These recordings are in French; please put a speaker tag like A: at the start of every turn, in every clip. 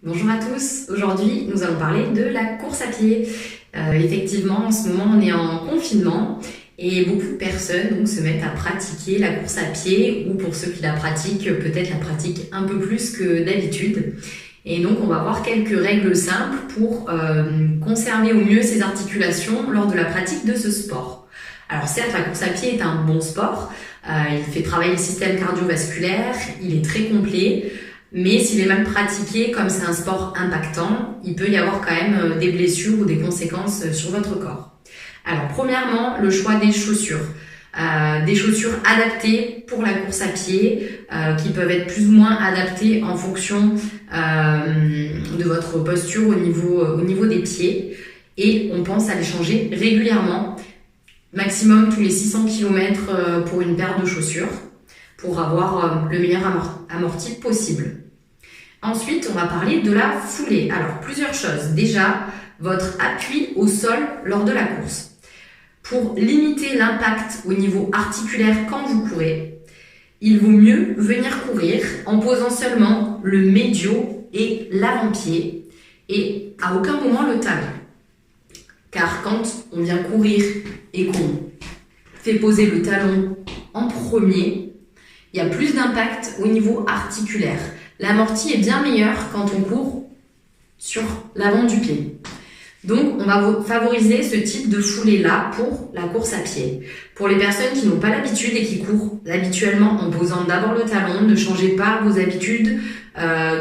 A: Bonjour à tous, aujourd'hui nous allons parler de la course à pied. Effectivement, en ce moment on est en confinement et beaucoup de personnes donc, se mettent à pratiquer la course à pied ou pour ceux qui la pratiquent, peut-être la pratiquent un peu plus que d'habitude. Et donc on va voir quelques règles simples pour conserver au mieux ses articulations lors de la pratique de ce sport. Alors certes, la course à pied est un bon sport, il fait travailler le système cardiovasculaire, il est très complet. Mais s'il est mal pratiqué, comme c'est un sport impactant, il peut y avoir quand même des blessures ou des conséquences sur votre corps. Alors premièrement, le choix des chaussures. Des chaussures adaptées pour la course à pied, qui peuvent être plus ou moins adaptées en fonction de votre posture au niveau des pieds. Et on pense à les changer régulièrement, maximum tous les 600 km pour une paire de chaussures, pour avoir le meilleur amorti possible. Ensuite, on va parler de la foulée. Alors, plusieurs choses. Déjà, votre appui au sol lors de la course. Pour limiter l'impact au niveau articulaire quand vous courez, il vaut mieux venir courir en posant seulement le médio et l'avant-pied et à aucun moment le talon. Car quand on vient courir et qu'on fait poser le talon en premier, il y a plus d'impact au niveau articulaire. L'amorti est bien meilleur quand on court sur l'avant du pied. Donc, on va favoriser ce type de foulée-là pour la course à pied. Pour les personnes qui n'ont pas l'habitude et qui courent habituellement en posant d'abord le talon, ne changez pas vos habitudes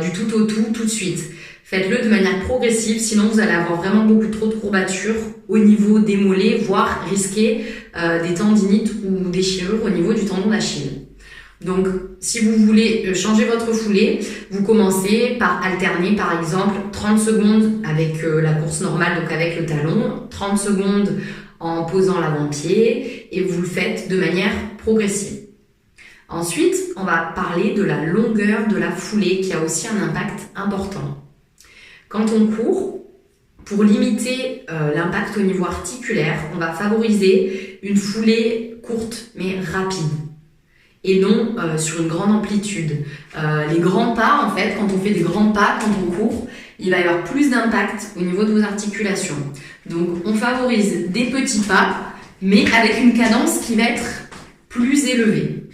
A: du tout au tout de suite. Faites-le de manière progressive, sinon vous allez avoir vraiment beaucoup trop de courbatures au niveau des mollets, voire risquer des tendinites ou des déchirures au niveau du tendon d'Achille. Donc, si vous voulez changer votre foulée, vous commencez par alterner, par exemple, 30 secondes avec la course normale, donc avec le talon, 30 secondes en posant l'avant-pied, et vous le faites de manière progressive. Ensuite, on va parler de la longueur de la foulée, qui a aussi un impact important. Quand on court, pour limiter l'impact au niveau articulaire, on va favoriser une foulée courte, mais rapide. Et non sur une grande amplitude. Les grands pas, en fait, quand on fait des grands pas, quand on court, il va y avoir plus d'impact au niveau de vos articulations. Donc, on favorise des petits pas, mais avec une cadence qui va être plus élevée.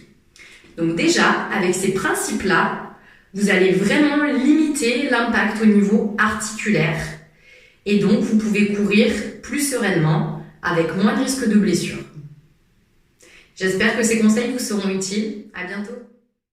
A: Donc déjà, avec ces principes-là, vous allez vraiment limiter l'impact au niveau articulaire. Et donc, vous pouvez courir plus sereinement, avec moins de risque de blessure. J'espère que ces conseils vous seront utiles. À bientôt.